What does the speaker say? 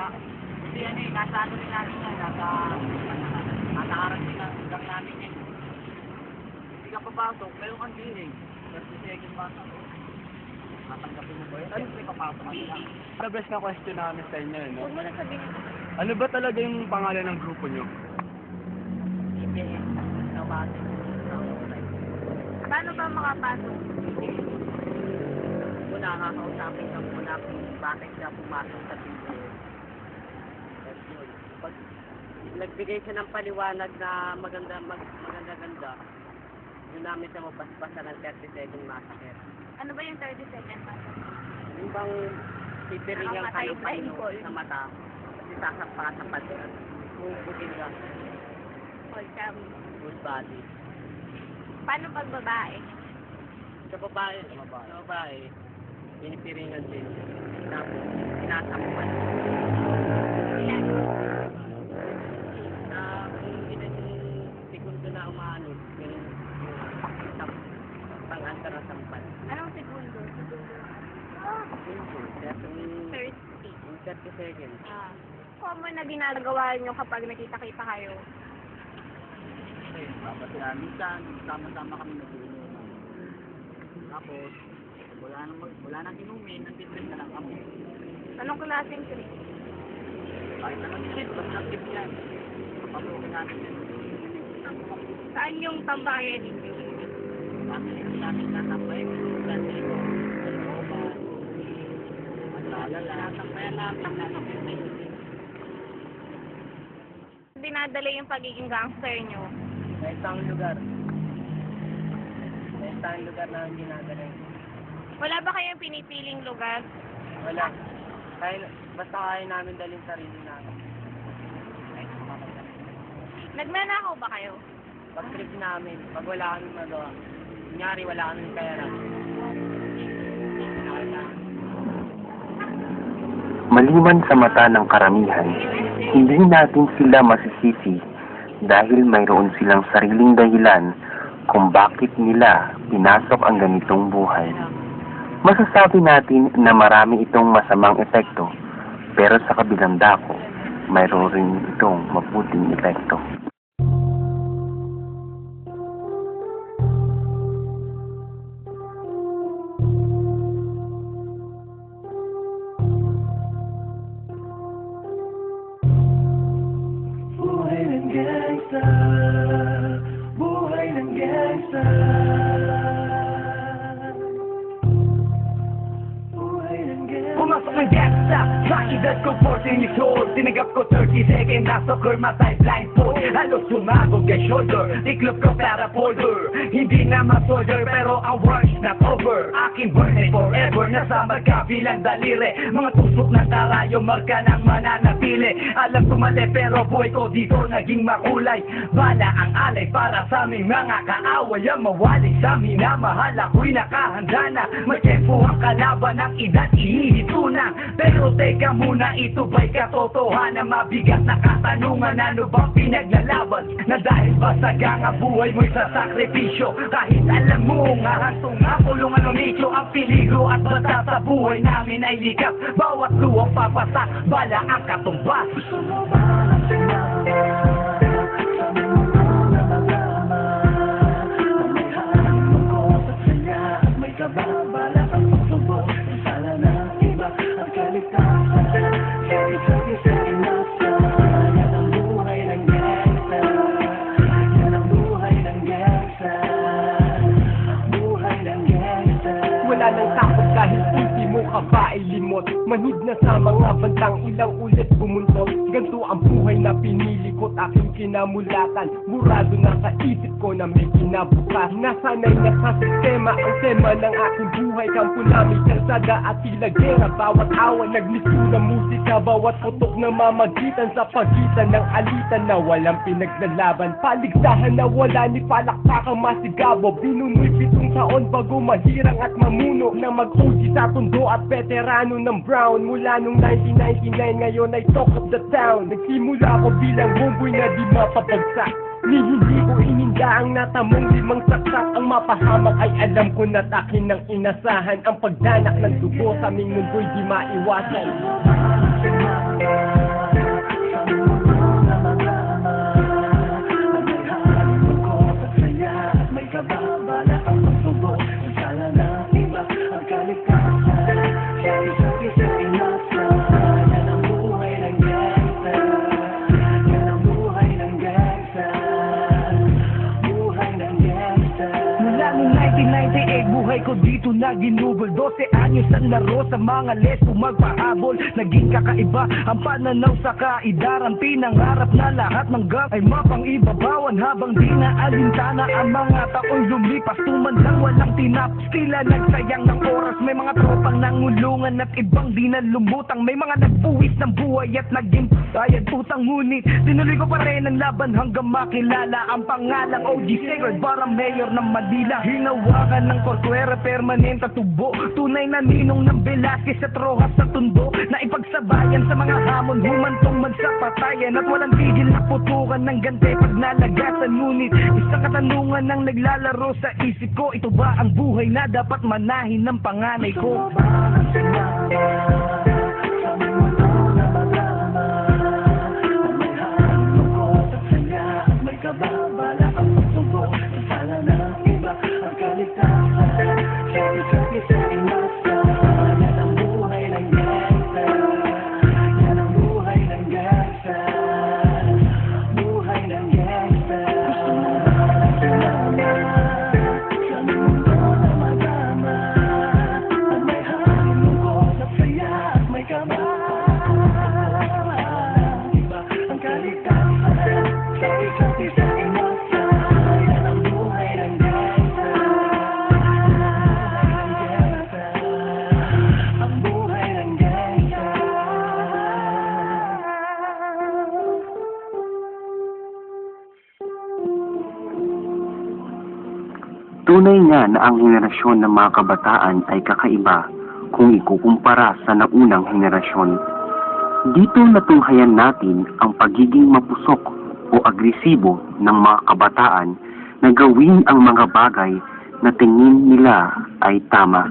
kabila. Kasi ano eh, nasa ano rin namin yan, nasa harap din lang namin yan. Hindi ka papasok, meron kang dealing. 30 seconds pasok. Tatanggapin mo ba yun? Siyempre papasok ka lang. Madalas na question namin sa inyo, no? Huwag mo na sabihin. Ano ba talaga yung pangalan ng grupo nyo? EPS, Innovative. Paano ba makapasok? Muna, kakausapin ka muna kung bakit siya pumasok sa PBS. Pag nagbigay siya ng paliwanag na maganda-ganda, yun namin siya mapasipasa ng 30 second massacre. Ano ba yung 30 seconds? Yung bang pipiringang Nakamatay kayo ba yung ball? sa mata, kasi sasapa sa pader, bubutin ka, Full cam. full body. Paano pag babae? Sa babae, pinipiringan din. Tapos, tinatakpan. Ilan? Kung ilan yung segundo na umaano, yung pang-anta na sampan. Anong segundo? Kaya kung 30. 30 seconds. Common na ginagawa nyo kapag nakita-kita kayo. Okay, minsan, sama-sama kami nag-inom. Tapos, wala nang inumin, nandito na lang kami. Anong klaseng trip? Kahit anong trip, basta trip yan. Papalukin namin yan. Saan yung tambayan ninyo? Namin natambay, minsan dito, sa looban. Natambayan namin. Dinadala yung pagiging gangster nyo. Sa isang lugar. Sa isang lugar na hindi nadala. Wala ba kayong pinipiling lugar? Wala. Basta kaya namin dalhin sarili namin. Nagnanakaw ba kayo? Pag trip namin, pag wala kami magawa, kunyari wala kami pera. Maliban sa mata ng karamihan, hindi natin sila masisisi dahil mayroon silang sariling dahilan kung bakit nila pinasok ang ganitong buhay. Masasabi natin na marami itong masamang epekto, pero sa kabilang dako, mayroon rin itong mabuting epekto. Buhay ng gangsta, buhay ng gangsta. Pumasok ng gangsta, sa edad ko 14 years old. Tinagap ko 30 seconds, nasoccer, matay blindfold. Halos sumabog ang shoulder, tiklop ko para folder. Hindi na ma-soldier, pero ang work's not over. Aking burning forever, nasa magkabilang daliri. Mga tusok ng tarayo, marka ng mananatili. Alam ko mali, pero buhay ko dito naging makulay. Bala ang alay para sa aming mga kaaway. Ang mawali sa minamahal, ako'y nakahanda na. May tempo ang kalaban ng edad, ihihito na. Pero teka muna, ito ba'y katotohanan? Mabigat na katanungan, ano bang pinaglalaban? Na dahil ba sa ganga buhay mo'y sa sakripisyo? Kahit alam mo, ngahantong nga kulungan ng nicho. Ang peligro at bata sa buhay namin ay likap. Bawat luwang papasak, bala ang katumbas. Gusto mo ba ang sinabi? Wala nang takot kahit ultimo ka ba ay limot. Manhid na sa mga bantang ilang ulit bumuntot. Ganto ang buhay na pinili ko't aking kinamulatan. Murado na sa isip ko na may kinabukas. Nasanay na sa sistema ang tema ng aking buhay. Kampo namin kalsada at tila gera. Bawat awan nagmisto na musika. Bawat putok na mamagitan sa pagitan ng alitan na walang pinaglalaban. Paligsahan na wala ni palakpakang masigabo. Binunoy 7 taon bago mahirang at mamuno na mag-uji sa tundo at veterano ng Brown. Mula nung 1999 ngayon ay talk of the town. Nagsimula ako bilang homeboy na di mapapagsak. Ni hindi ko ininda ang natamong 5 saksak. Ang mapahamak ay alam ko na't akin ng inasahan. Ang pagdanak ng dugo sa aming mundo'y di maiwasan. dito na ginugol 12 anyos ang laro sa mga lesbo magpahabol. Naging kakaiba ang pananaw sa kaidaran. Pinangarap na lahat ng gang ay mapang-ibabawan. Habang di na alintana ang mga taon lumipas, tumandang walang tinapos, tila nagsayang ng oras. May mga tropang nangulungan at ibang di na lumutang. May mga nagbuwis ng buhay at naging bayad utang. Ngunit tinuloy ko pa rin ang laban hanggang makilala ang pangalang OG Sacred para mayor ng Manila. Hinawakan ng Corcuera, permanente tubo, tunay na ninong ng Velasquez at Rojas sa tundo, na ipagsabayan sa mga hamon, humantong man sa patayan at walang tigil na putukan ng gante pag nalagasan. Ngunit isang katanungan ang naglalaro sa isip ko, ito ba ang buhay na dapat manahin ng panganay ko? Tunay nga na ang henerasyon ng mga kabataan ay kakaiba kung ikukumpara sa naunang henerasyon. Dito natunghayan natin ang pagiging mapusok o agresibo ng mga kabataan na gawin ang mga bagay na tingin nila ay tama